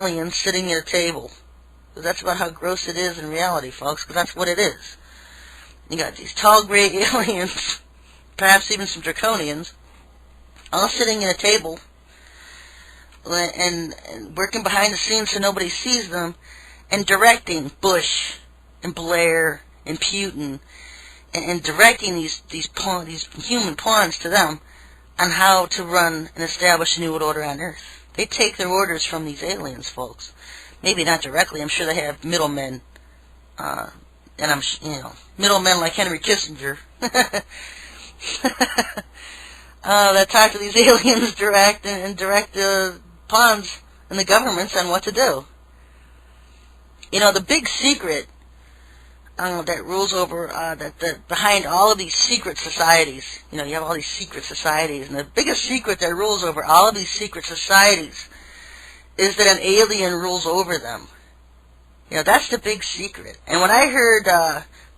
aliens sitting at a table. That's about how gross it is in reality, folks, because that's what it is. You got these tall, gray aliens, perhaps even some draconians, all sitting at a table and working behind the scenes so nobody sees them, and directing Bush and Blair and Putin, and directing these human pawns to them on how to run and establish a new world order on Earth. They take their orders from these aliens, folks. Maybe not directly. I'm sure they have middlemen, middlemen like Henry Kissinger that talk to these aliens direct and direct the pawns and the governments on what to do. The big secret that rules over, that behind all of these secret societies, you have all these secret societies, and the biggest secret that rules over all of these secret societies is that an alien rules over them. That's the big secret. And when I heard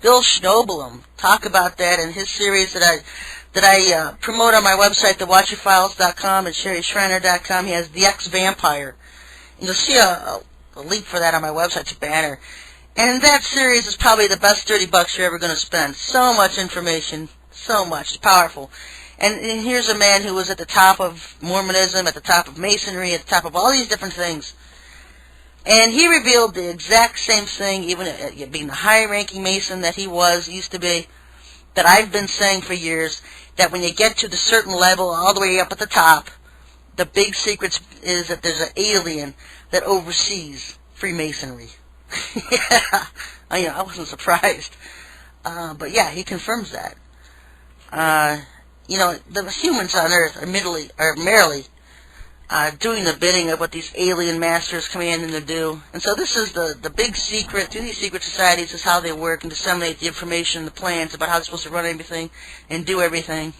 Bill Schnoebelem talk about that in his series that I promote on my website, thewatcherfiles.com and sherryschreiner.com, he has The Ex-Vampire. And you'll see a link for that on my website. It's a banner. And that series is probably the best $30 you're ever going to spend. So much information, so much. It's powerful. And here's a man who was at the top of Mormonism, at the top of Masonry, at the top of all these different things. And he revealed the exact same thing, even being the high-ranking Mason that he used to be, that I've been saying for years, that when you get to the certain level, all the way up at the top, the big secret is that there's an alien that oversees Freemasonry. Yeah, I wasn't surprised. But yeah, he confirms that. The humans on Earth are merely doing the bidding of what these alien masters command them to do. And so this is the big secret through these secret societies, is how they work and disseminate the information and the plans about how they're supposed to run everything and do everything.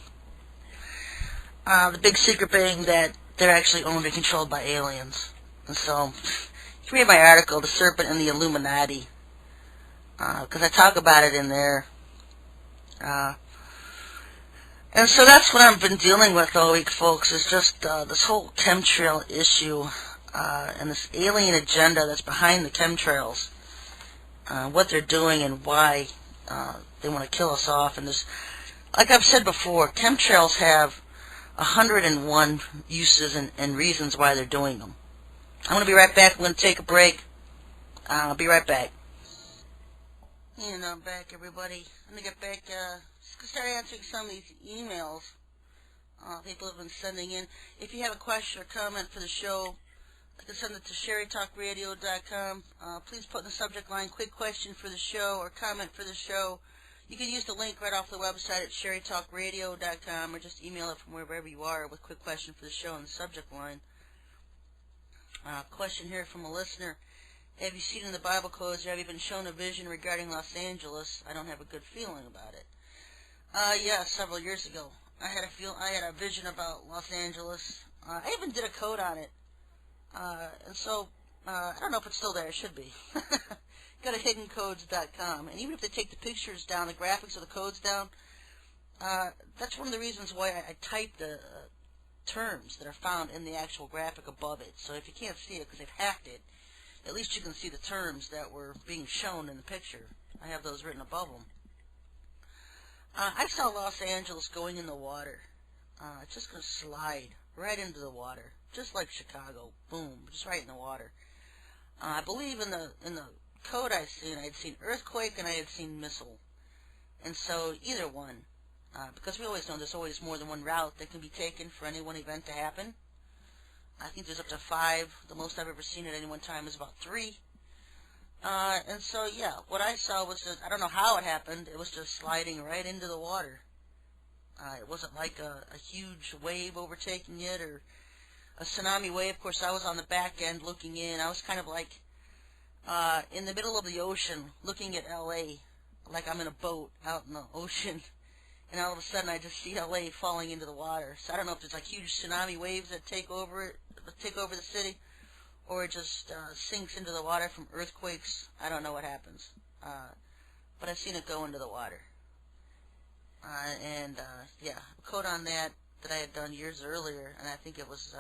The big secret being that they're actually owned and controlled by aliens. And so, you can read my article, The Serpent and the Illuminati, because I talk about it in there. And so that's what I've been dealing with all week, folks, is just this whole chemtrail issue and this alien agenda that's behind the chemtrails, what they're doing and why they want to kill us off. And like I've said before, chemtrails have 101 uses and reasons why they're doing them. I'm going to be right back. I'm going to take a break. I'll be right back. And I'm back, everybody. I'm going to get back, start answering some of these emails people have been sending in. If you have a question or comment for the show, you can send it to SherryTalkRadio.com. Please put in the subject line, quick question for the show or comment for the show. You can use the link right off the website at SherryTalkRadio.com, or just email it from wherever you are with quick question for the show in the subject line. Question here from a listener. Have you seen in the Bible codes, or have you been shown a vision regarding Los Angeles? I don't have a good feeling about it. Yeah, several years ago. I had a vision about Los Angeles. I even did a code on it. And so, I don't know if it's still there. It should be. Go to hiddencodes.com. And even if they take the pictures down, the graphics of the codes down, that's one of the reasons why I typed the terms that are found in the actual graphic above it. So if you can't see it because they've hacked it, at least you can see the terms that were being shown in the picture. I have those written above them. I saw Los Angeles going in the water. It's just going to slide right into the water, just like Chicago. Boom, just right in the water. I believe in the code I had seen earthquake and I had seen missile. And so either one, because we always know there's always more than one route that can be taken for any one event to happen. I think there's up to 5. The most I've ever seen at any one time is about 3. And so, yeah, what I saw was just, I don't know how it happened, it was just sliding right into the water. It wasn't like a huge wave overtaking it or a tsunami wave. Of course, I was on the back end looking in. I was kind of like in the middle of the ocean looking at L.A., like I'm in a boat out in the ocean. And all of a sudden, I just see L.A. falling into the water. So I don't know if there's like huge tsunami waves that take over the city, or it just sinks into the water from earthquakes. I don't know what happens. But I've seen it go into the water. Yeah, a code on that I had done years earlier, and I think it was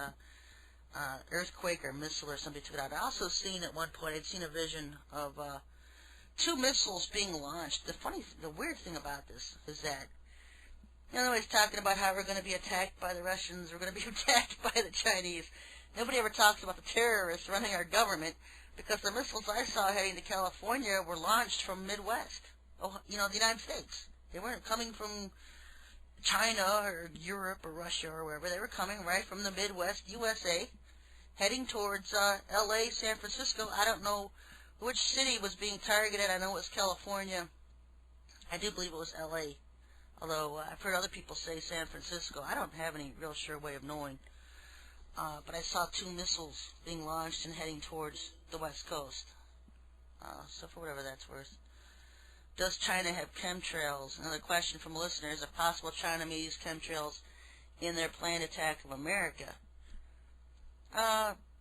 earthquake or missile or something took it out. I also seen at one point, I'd seen a vision of two missiles being launched. The weird thing about this is that, you know, everybody's talking about how we're going to be attacked by the Russians, we're going to be attacked by the Chinese. Nobody ever talks about the terrorists running our government, because the missiles I saw heading to California were launched from Midwest, you know, the United States. They weren't coming from China or Europe or Russia or wherever. They were coming right from the Midwest, USA, heading towards L.A., San Francisco. I don't know which city was being targeted. I know it was California. I do believe it was L.A., although I've heard other people say San Francisco. I don't have any real sure way of knowing. But I saw two missiles being launched and heading towards the West Coast. So for whatever that's worth. Does China have chemtrails? Another question from a listener. Is it possible China may use chemtrails in their planned attack of America?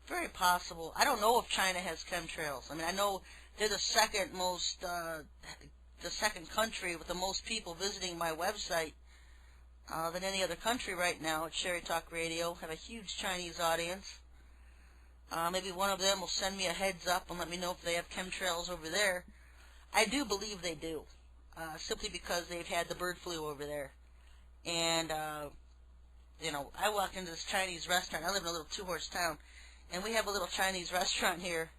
Very possible. I don't know if China has chemtrails. I mean, I know they're the second country with the most people visiting my website than any other country right now at SherryTalkRadio. Have a huge Chinese audience. Maybe one of them will send me a heads up and let me know if they have chemtrails over there. I do believe they do, simply because they've had the bird flu over there. And, you know, I walk into this Chinese restaurant. I live in a little two-horse town, and we have a little Chinese restaurant here.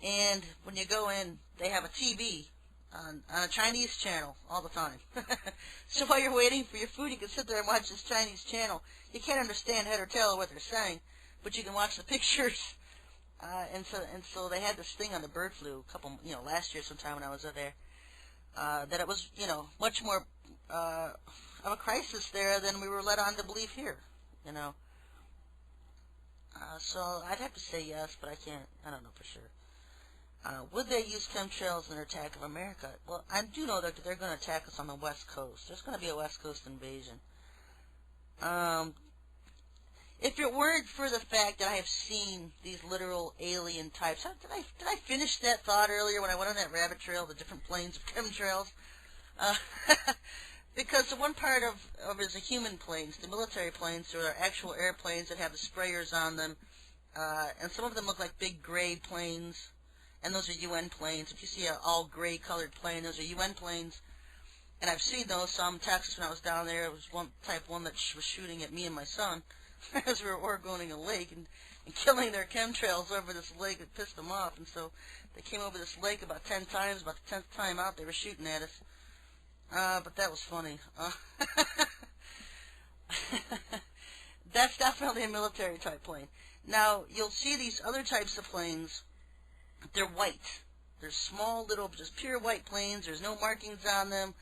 And when you go in, they have a TV on a Chinese channel all the time. So while you're waiting for your food, you can sit there and watch this Chinese channel. You can't understand head or tail of what they're saying, but you can watch the pictures. And so they had this thing on the bird flu last year sometime when I was there, that it was, much more of a crisis there than we were led on to believe here, So I'd have to say yes, but I don't know for sure. Would they use chemtrails in their attack of America? Well, I do know that they're going to attack us on the West Coast. There's going to be a West Coast invasion. If it weren't for the fact that I have seen these literal alien types, did I finish that thought earlier when I went on that rabbit trail, the different planes of chemtrails? Because the one part of it is the human planes, the military planes, there are actual airplanes that have the sprayers on them, and some of them look like big gray planes, and those are UN planes. If you see an all gray colored plane, those are UN planes. And I've seen those. Some in Texas when I was down there, it was one that was shooting at me and my son as we were orgoning a lake and killing their chemtrails over this lake. It pissed them off, and so they came over this lake about 10 times. About the 10th time out, they were shooting at us. But that was funny. That's definitely a military type plane. Now, you'll see these other types of planes. They're white. They're small, little, just pure white planes. There's no markings on them.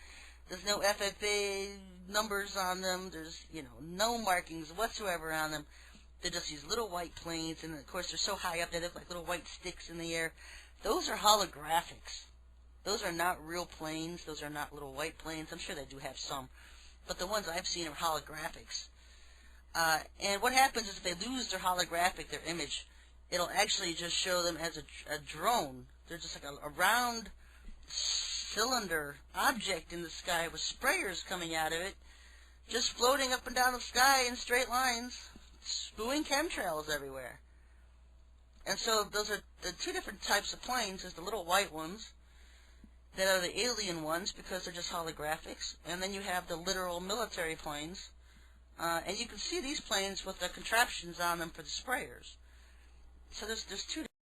There's no FFA numbers on them. There's, no markings whatsoever on them. They're just these little white planes, and of course they're so high up they look like little white sticks in the air. Those are holographics. Those are not real planes. Those are not little white planes. I'm sure they do have some, but the ones I've seen are holographics. And what happens is if they lose their image, it'll actually just show them as a drone. They're just like a round cylinder object in the sky with sprayers coming out of it, just floating up and down the sky in straight lines, spewing chemtrails everywhere. And so those are the two different types of planes. There's the little white ones that are the alien ones because they're just holographics, and then you have the literal military planes, and you can see these planes with the contraptions on them for the sprayers. So there's two